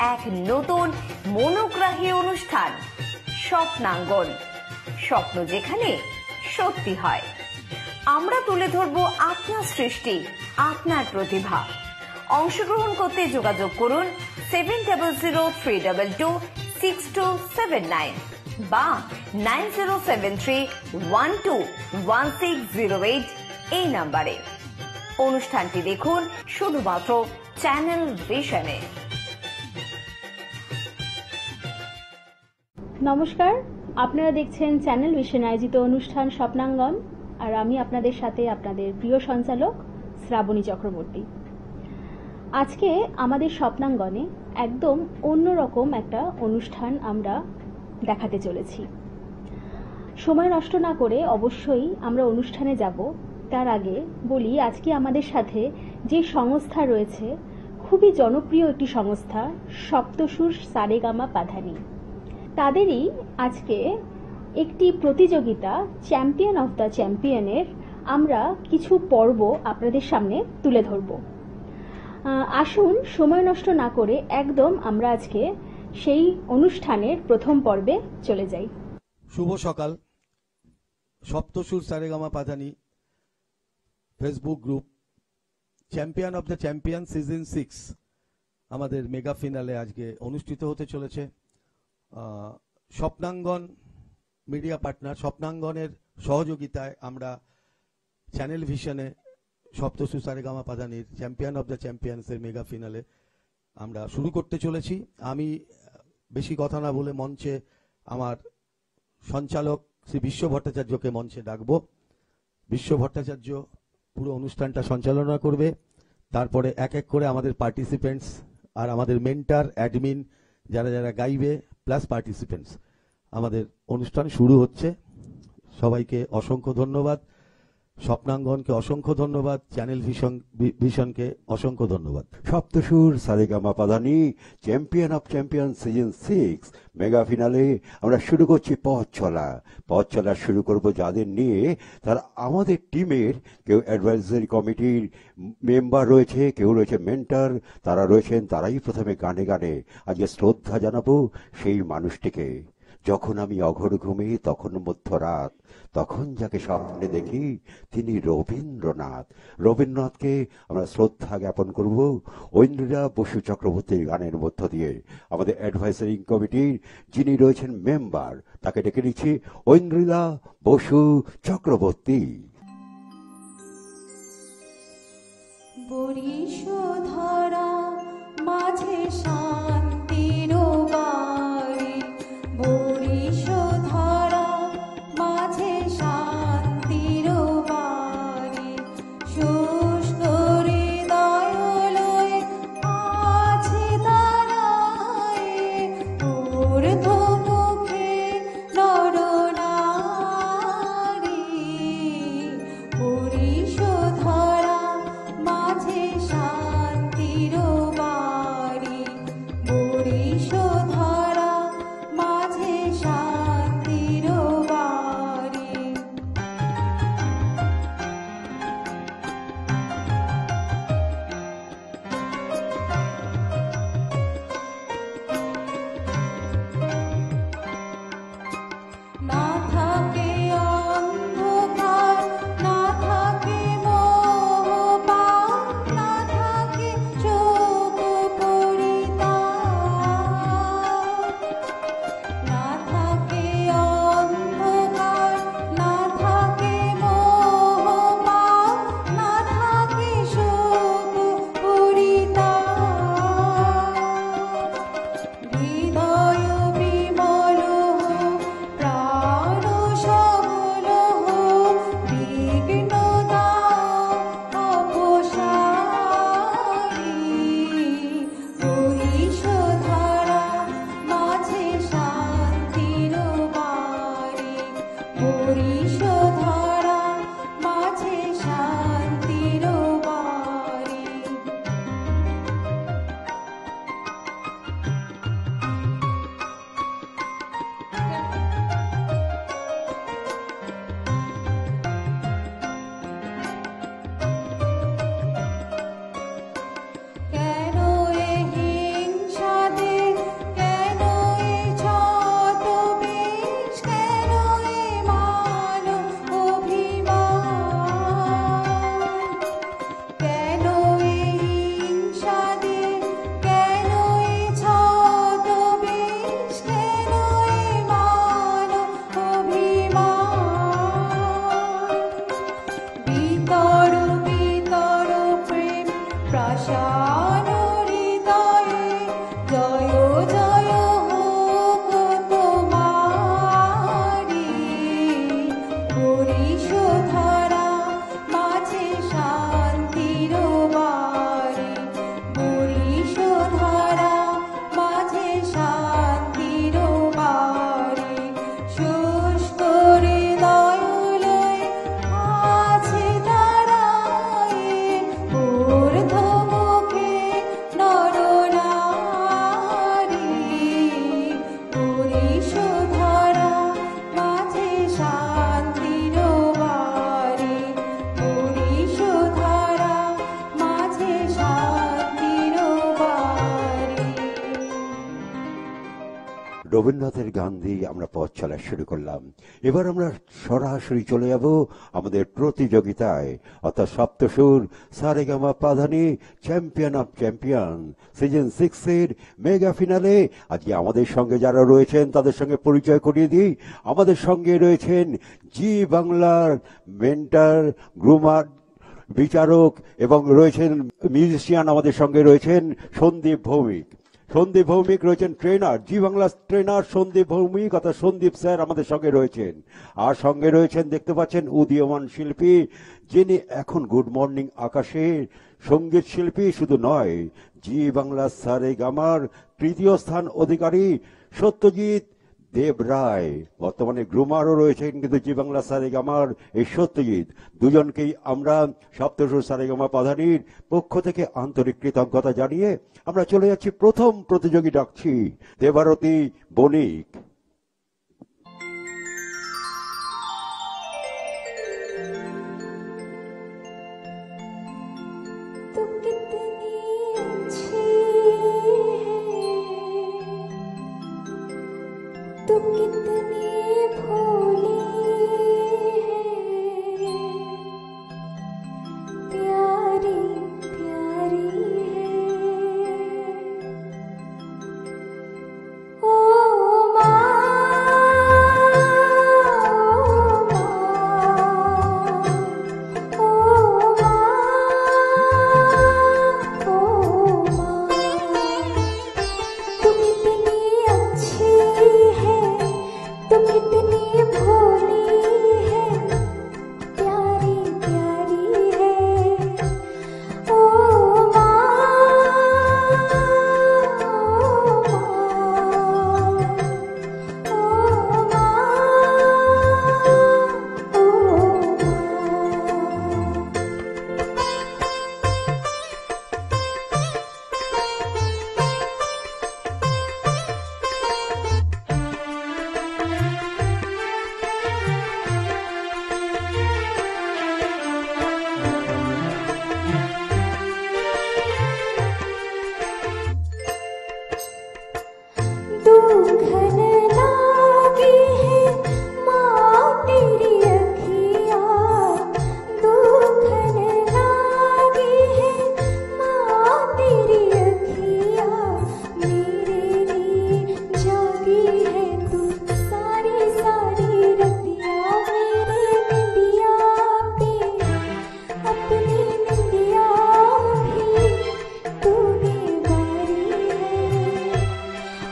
এক নতুন মনোগ্রাহী অনুষ্ঠান স্বপ্নাঙ্গন। স্বপ্ন যেখানে সত্যি হয়। আমরা তুলে ধরব আপনার সৃষ্টি, আপনার প্রতিভা। অংশগ্রহণ করতে যোগাযোগ করুন 7003226279 বা 9073121608 এই নাম্বারে। অনুষ্ঠানটি দেখুন শুধুমাত্র চ্যানেল ভিশনে। নমস্কার, আপনারা দেখছেন চ্যানেল ভিশন আয়োজিত অনুষ্ঠান স্বপ্নাঙ্গন, আর আমি আপনাদের সাথে আপনাদের প্রিয় সঞ্চালক শ্রাবণী চক্রবর্তী। আজকে আমাদের স্বপ্নাঙ্গনে একদম অন্যরকম একটা অনুষ্ঠান আমরা দেখাতে চলেছি। সময় নষ্ট না করে অবশ্যই আমরা অনুষ্ঠানে যাব। তার আগে বলি, আজকে আমাদের সাথে যে সংস্থা রয়েছে, খুবই জনপ্রিয় একটি সংস্থা, সপ্তসুর সারেগামা পাধানি। তাদেরই আজকে একটি প্রতিযোগিতা চ্যাম্পিয়ন অফ দ্য চ্যাম্পিয়নের আমরা কিছু পর্ব আপনাদের সামনে তুলে ধরব। আসুন সময় নষ্ট না করে একদম আমরা আজকে সেই অনুষ্ঠানের প্রথম পর্বে চলে যাই। শুভ সকাল। Saptasur Saregama Padhani Facebook group champion of the champion season 6 আমাদের মেগা ফিনালে আজকে অনুষ্ঠিত হতে চলেছে। স্বপ্নাঙ্গন মিডিয়া পার্টনার স্বপ্নাঙ্গনের সহযোগিতায় আমরা চ্যানেল ভিশনে সপ্তসুর সারেগামা পাধানির চ্যাম্পিয়ন অফ দ্য চ্যাম্পিয়ন্সের মেগা ফিনালে আমরা শুরু করতে চলেছি। আমি বেশি কথা না বলে মঞ্চে আমার সঞ্চালক শ্রী বিশ্ব ভট্টাচার্যকে মঞ্চে ডাকবো। বিশ্ব ভট্টাচার্য পুরো অনুষ্ঠানটা সঞ্চালনা করবে। তারপরে এক এক করে আমাদের পার্টিসিপেন্টস আর আমাদের মেন্টার, অ্যাডমিন, যারা যারা গাইবে প্লাস পার্টিসিপেন্টস, আমাদের অনুষ্ঠান শুরু হচ্ছে। সবাইকে অসংখ্য ধন্যবাদ, স্বপ্নাঙ্গনকে অসংখ্য ধন্যবাদ, চ্যানেল ভিশনকে অসংখ্য ধন্যবাদ। Saptasur Saregama Padhani champion of champion season 6 mega finale আমরা শুরু করছি পথ চলা শুরু করব যাদের নিয়ে, তারা আমাদের টিমের কেউ অ্যাডভাইজারি কমিটির মেম্বার রয়েছে, কেউ রয়েছে মেন্টার, তারা রয়েছেন। তারাই প্রথমে গানে গানে আজকে শ্রদ্ধা জানাবো সেই মানুষটিকে। যখন আমি অঘোর ঘুমে তখন মধ্যরাত, তখন যাকে স্বপ্নে দেখি তিনি রবীন্দ্রনাথকে আমরা শ্রদ্ধা জ্ঞাপন করব ঐন্দ্রিলা বসু চক্রবর্তীর গানের মধ্য দিয়ে। আমাদের অ্যাডভাইসারি কমিটির যিনি রয়েছেন মেম্বার, তাকে ডেকে নিচ্ছি ঐন্দ্রিলা বসু চক্রবর্তী। বরিশধরা মাঝে শান্তির বাড়ি, বরিশধরা মাঝে শান্তির বাড়ি, শুষ্ক হৃদয় লয়ে আছে দাঁড়ায়ে, ঊর্ধ্বমুখে নরনারী, বরিশধরা মাঝে শান্তির বাড়ি। রবীন্দ্রনাথের গান দিয়ে আমরা পথ চলা শুরু করলাম। এবার আমরা সরাসরি চলে যাব আমাদের প্রতিযোগিতায়, অর্থাৎ Saptasur Saregama Padhani champion of champion season 6 এর মেগা ফিনালে। আজকে আমাদের সঙ্গে যারা রয়েছেন তাদের সঙ্গে পরিচয় করিয়ে দিই। আমাদের সঙ্গে রয়েছেন জি বাংলার মেন্টর, গ্রুমার, বিচারক এবং রয়েছেন মিউজিশিয়ান। আমাদের সঙ্গে রয়েছেন সন্দীপ ভৌমিক। সন্দীপ ভৌমিক রয়েছেন ট্রেনার, জি বাংলা ট্রেনার সন্দীপ ভৌমিক অর্থাৎ সন্দীপ স্যার আমাদের সঙ্গে রয়েছেন। আর সঙ্গে রয়েছেন দেখতে পাচ্ছেন উদীয়মান শিল্পী, যিনি এখন গুড মর্নিং আকাশে সঙ্গীত শিল্পী শুধু নয়, জি বাংলা সারেগামার তৃতীয় স্থান অধিকারী সত্যজিৎ দেব রায়। বর্তমানে গ্রুমারও রয়েছেন কিন্তু জি বাংলা সারেগামার এই সত্যজিৎ। দুজনকেই আমরা সপ্তসুর সারেগামা পাধানির পক্ষ থেকে আন্তরিক কৃতজ্ঞতা জানিয়ে আমরা চলে যাচ্ছি প্রথম প্রতিযোগী। ডাকছি দেবারতী বণিক। तू कितनी अच्छी है, तू कितनी भोली है, प्यारी प्यारी है। ओ माँ, ओ माँ, तू कितनी अच्छी है, तू कितनी भोली है, प्यारी प्यारी है। ओ माँ, दुखन लागी है माँ तेरी अखियाँ, दुखन लागी है माँ तेरी अखियाँ, मेरे लिए जागी है तू सारी सारी रतियाँ, मेरे निंदिया पे अपनी निंदिया भी तूने वारी है।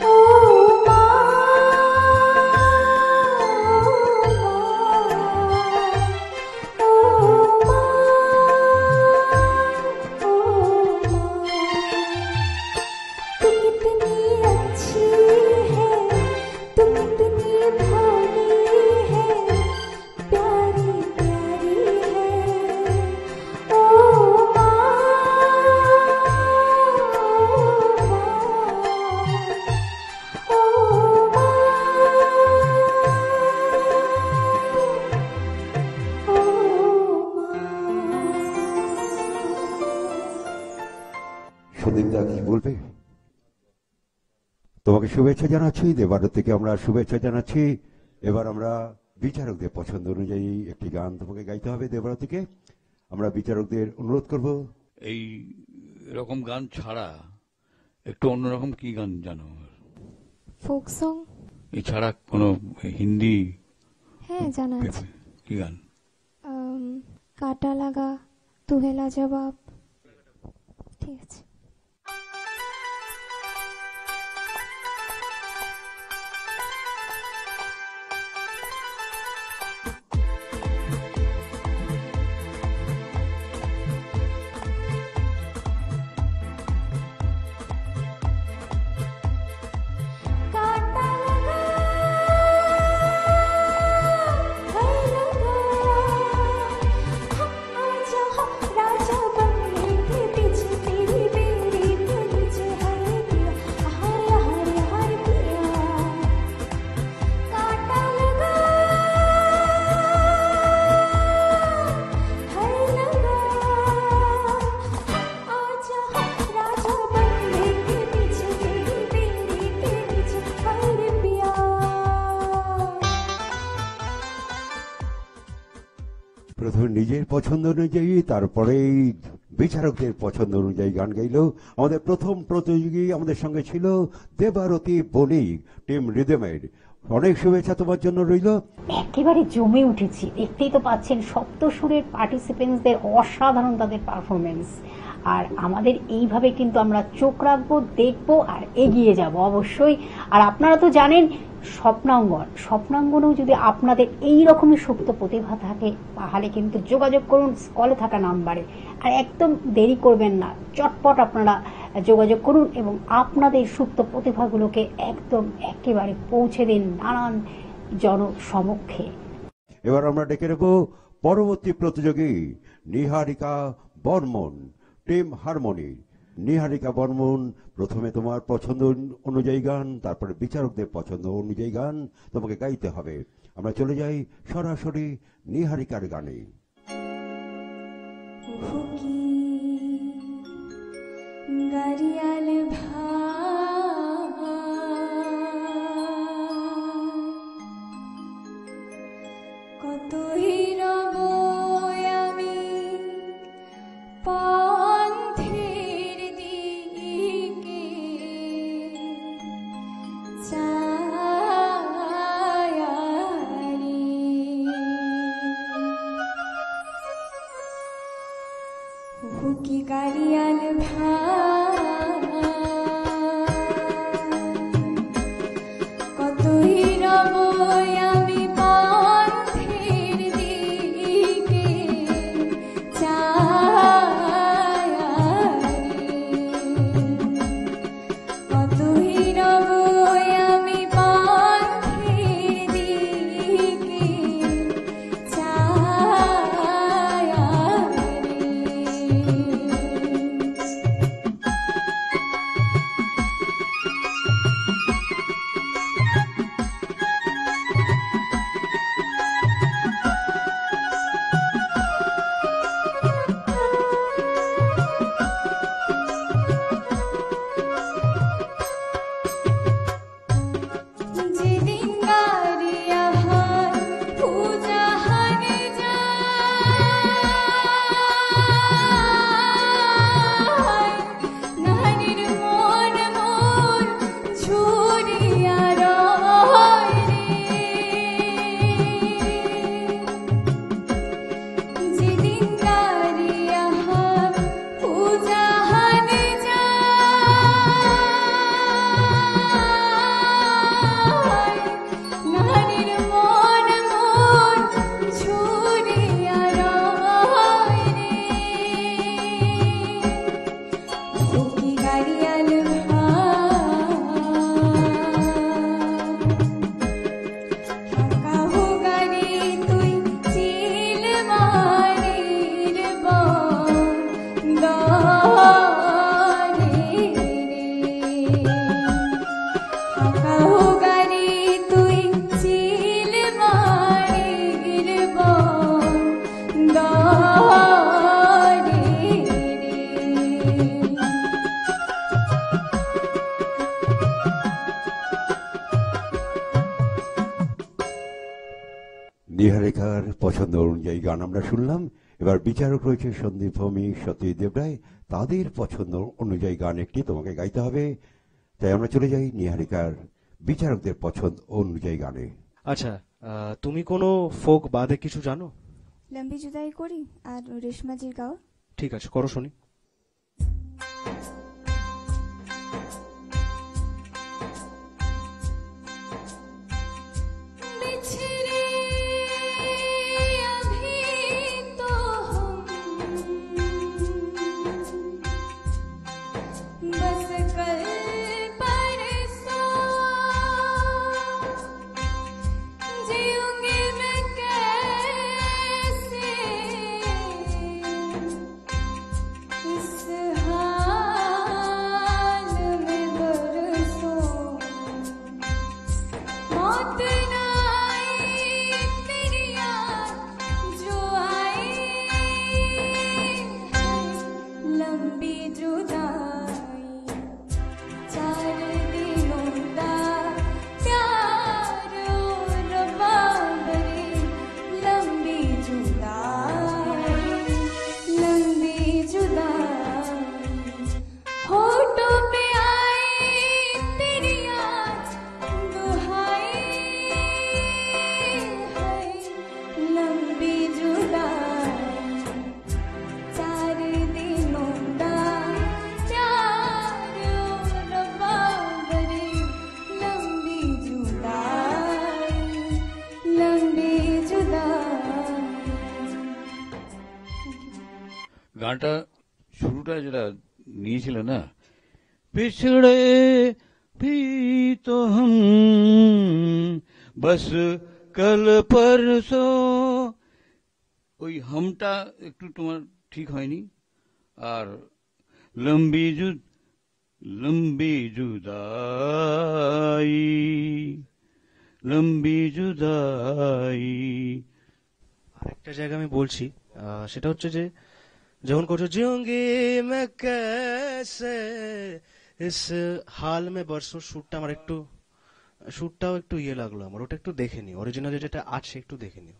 ओ माँ, ओ माँ, ओ माँ, तू कितनी अच्छी है, तू कितनी भोली है, प्यारी प्यारी है। ओ माँ, ओ माँ, ओ সন্দীপ দা কি বলবে? তোমাকে শুভেচ্ছা জানাচ্ছি, দেবারতীকে আমরা শুভেচ্ছা জানাচ্ছি। এবার আমরা বিচারকদের পছন্দ অনুযায়ী একটি গান তোমাকে গাইতে হবে দেবারতীকে। আমরা বিচারকদের অনুরোধ করব। এই রকম গান ছাড়া একটু অন্যরকম কি গান জানো? ফোক সং, এছাড়া কোনো হিন্দি হ্যাঁ জানা আছে। কি গান? কাটা লাগা, তুহেলা জবাব। ঠিক আছে। काटा लगा है लगाया, हम आजा राजा बन নিজের পছন্দ অনুযায়ী, তারপরেই বিচারকদের পছন্দ অনুযায়ী গান গাইল। আমাদের প্রথম প্রতিযোগী আমাদের সঙ্গে ছিল দেবারতী বণিক, টিম রিদমের। অনেক শুভেচ্ছা তোমার জন্য রইল। একেবারে জমে উঠেছি, দেখতেই তো পাচ্ছেন সপ্তসুরের পার্টিসিপেন্টসদের অসাধারণ তাদের পারফরমেন্স। আর আমাদের এইভাবে কিন্তু আমরা চোখ রাখবো, দেখবো আর এগিয়ে যাব অবশ্যই। আর আপনারা তো জানেন স্বপ্নাঙ্গনেও যদি আপনাদের এই রকমের সুপ্ত প্রতিভা থাকে তাহলে কিন্তু যোগাযোগ করুন স্কলে থাকা নাম্বারে। আর একদম দেরি করবেন না, চটপট আপনারা যোগাযোগ করুন এবং আপনাদের সুপ্ত প্রতিভাগুলোকে একদম একেবারে পৌঁছে দিন নানান জনসমক্ষে। এবার আমরা ডেকে নেব পরবর্তী প্রতিযোগী নিহারিকা বর্মন, টিম হারমোনি। নিহারিকা বর্মন, প্রথমে তোমার পছন্দ অনুযায়ী গান, তারপরে বিচারকদের পছন্দ অনুযায়ী গান তোমাকে গাইতে হবে। আমরা চলে যাই সরাসরি নিহারিকার গানে। গাড়িয়াল কতই রব আমি পন্থের দিকে চায়ারি হুকি গাড়িয়াল কতই রব আমি পন্থের দিকে চায়ারি কতই রব আমি পন্থের দিকে চায়ারি। যেদিন গাড়িয়া হয় পূজা হানে যায় নারীর মন মোর ছুরিয়া রয় রে। যেদিন গাড়িয়া হয় পূজা হানে যায় নারীর মন মোর ছুরিয়া রয় রে। হুকি গাড়িয়াল হাকা হো গাড়ি তুই চিল মারির বন্দরে রে। হাকা হো গাড়ি তুই চিল মারির বন্দরে রে। নিহারিকার পছন্দ অনুযায়ী গান আমরা শুনলাম। এবার বিচারক রয়েছে সন্দীপ ভৌমিক, সত্যজিৎ দেবরায়। তাদের পছন্দ অনুযায়ী গান একটি তোমাকে গাইতে হবে। তাই আমরা চলে যাই নিহারিকার বিচারকদের পছন্দ অনুযায়ী গানে। আচ্ছা, তুমি কোনো ফোক বাদে কিছু জানো? লম্বি জুদাই করি আর রেশমাজির গাও। ঠিক আছে, করো শুনি। बिछड़े अभी तो हम बस कल परसों जीऊंगी मैं कैसे इस हाल में बरसों। मौत ना आई तेरी याद जो आई है लंबी जुदाई। 4 दिनों दा प्यार और बाबरी लंबी जुदाई। গানটা শুরুটা যেটা নিয়েছিল না, পিছড়ে भी तो हम बस कल परसों, ওই হামটা একটু তোমার ঠিক হয়নি। আর লম্বি জুদাই, লম্বি জুদাই। আরেকটা জায়গা আমি বলছি, সেটা হচ্ছে যে যখন করছো জিওঙ্গি मैं कैसे इस हाल में बरसों, শুটটা আমার একটু, শুটটাও একটু ইয়ে লাগলো আমার, ওটা একটু দেখে নিও, অরিজিনাল যেটা আছে একটু দেখে নিও।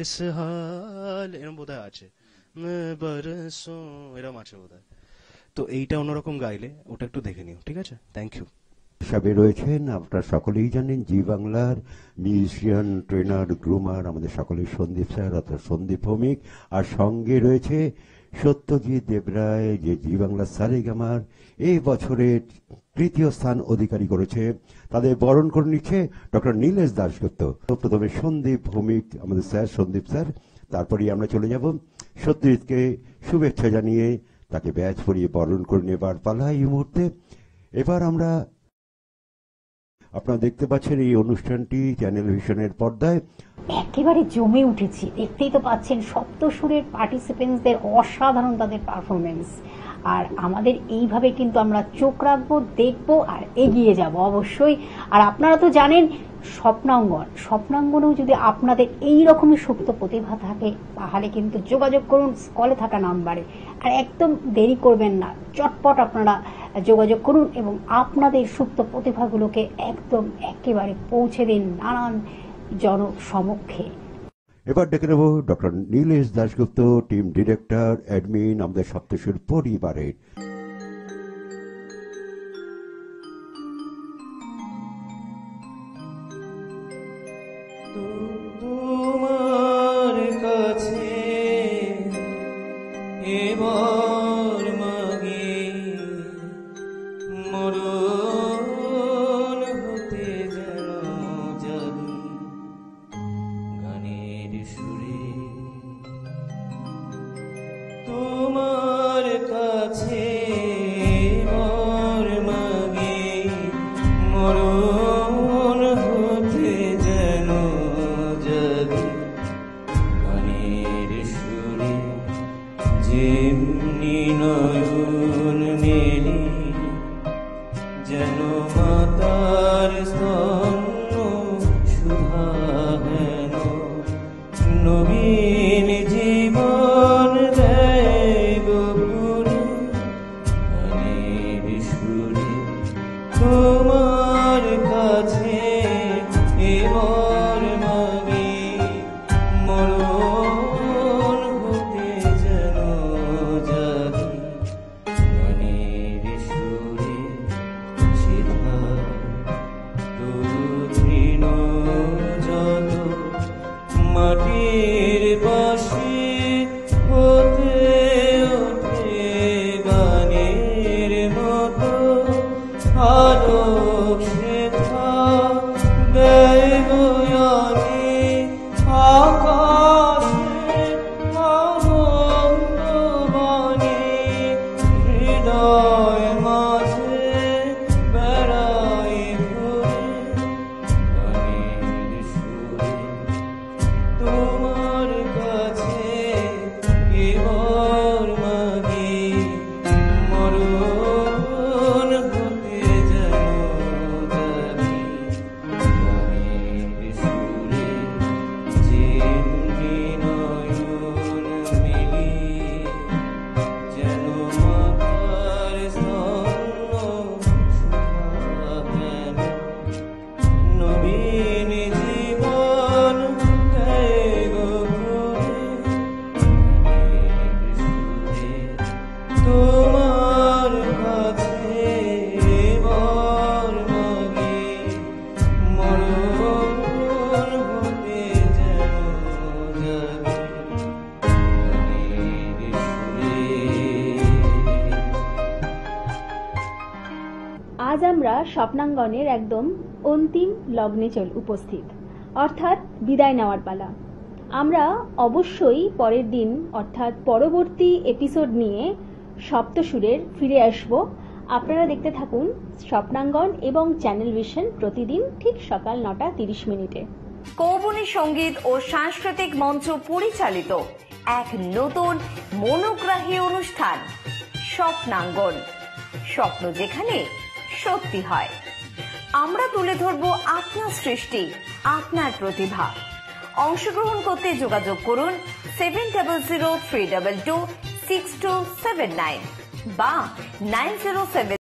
इस हाल এরকম বোধহয় আছে, मैं बरसों এরকম আছে বোধহয়। তো এইটা অন্যরকম গাইলে ওটা একটু দেখে নিও, ঠিক আছে? Thank you. হিসাবে রয়েছেন আপনারা সকলেই জানেন জি বাংলার মিউজিশিয়ান, ট্রেনার, গ্রুমার আমাদের সকলের সন্দীপ স্যার অর্থাৎ সন্দীপ ভৌমিক। আর সঙ্গে রয়েছে সত্যজিৎ দেবরায়, যে জি বাংলা সারেগামার এই বছরের তৃতীয় স্থান অধিকারী করেছে। তাদের বরণ করে নিচ্ছে ডক্টর নীলেশ দাশগুপ্ত। প্রথমে সন্দীপ ভৌমিক আমাদের স্যার, সন্দীপ স্যার, তারপরেই আমরা চলে যাব সত্যজিৎকে শুভেচ্ছা জানিয়ে তাকে ব্যাচ পরিয়ে বরণ করে নেবার পালা এই মুহূর্তে। এবার আমরা, আপনারা দেখতে পাচ্ছেন এই অনুষ্ঠানটি চ্যানেল ভিশনের পর্দায় একেবারে জমে উঠেছি, দেখতেই তো পাচ্ছেন সপ্তসুরের পার্টিসিপেন্টসদের অসাধারণ তাদের পারফরমেন্স। আর আমাদের এইভাবে কিন্তু আমরা চোখ রাখবো, দেখবো আর এগিয়ে যাব অবশ্যই। আর আপনারা তো জানেন স্বপ্নাঙ্গনেও যদি আপনাদের এই রকমই সুপ্ত প্রতিভা থাকে তাহলে কিন্তু যোগাযোগ করুন স্কলে থাকা নাম্বারে। আর একদম দেরি করবেন না, চটপট আপনারা যোগাযোগ করুন এবং আপনাদের সুপ্ত প্রতিভাগুলোকে একদম একেবারে পৌঁছে দিন নানান জনসমক্ষে। এবার ডেকে নেব doctor Nilesh Dasgupta, team director, admin আমাদের সপ্তসুর পরিবারের। তোমার কাছে এবার মাগে মরণ হতে যেন জানি গানের সুরে। তোমার কাছে এবার মাগে মরণ হতে যেন জানি গানের সুরে। যেমনি নয়ন মেলি যেন মাতার স্তন্য সুধা হেন নবীন জীবন দেয় গোপুরে গানের সুরে। তোমার কাছে এবার মাগে মরণ হতে যেন জানি গানের সুরে। সিধা তৃণ যত মাটির বাসি হতে ওঠে গানের মতো আলোক শেখা দেয় গয়ানে আকাশে আনন্দ বাণী হৃদয় মাঝে বেড়ায় ঘুরে গানের সুরে। তোমার কাছে এবার মাগে মরণ হতে যেন জানি গানের সুরে। যেমনি নয়ন মেলি যেন মাতার স্তন্য সুধা হেন নবীন জীবন দেয় গোপুরে গানের সুরে। তোমার কাছে এবার মাগে মরণ হতে যেন জানি গানের সুরে। আজ আমরা স্বপ্নাঙ্গনের একদম অন্তিম লগ্নে উপস্থিত, অর্থাৎ বিদায় নেওয়ার পালা। আমরা অবশ্যই পরের দিন অর্থাৎ পরবর্তী এপিসোড নিয়ে সপ্তসুরের ফিরে আসব। আপনারা দেখতে থাকুন স্বপ্নাঙ্গন এবং চ্যানেল ভিশন প্রতিদিন ঠিক সকাল 9:30 কৌবনী সঙ্গীত ও সাংস্কৃতিক মঞ্চ পরিচালিত এক নতুন মনোগ্রাহী অনুষ্ঠান স্বপ্নাঙ্গন, স্বপ্ন যেখানে সত্যি হয়। আমরা তুলে ধরব আপনার সৃষ্টি, আপনার প্রতিভা। অংশগ্রহণ করতে যোগাযোগ করুন 7003226279 বা 907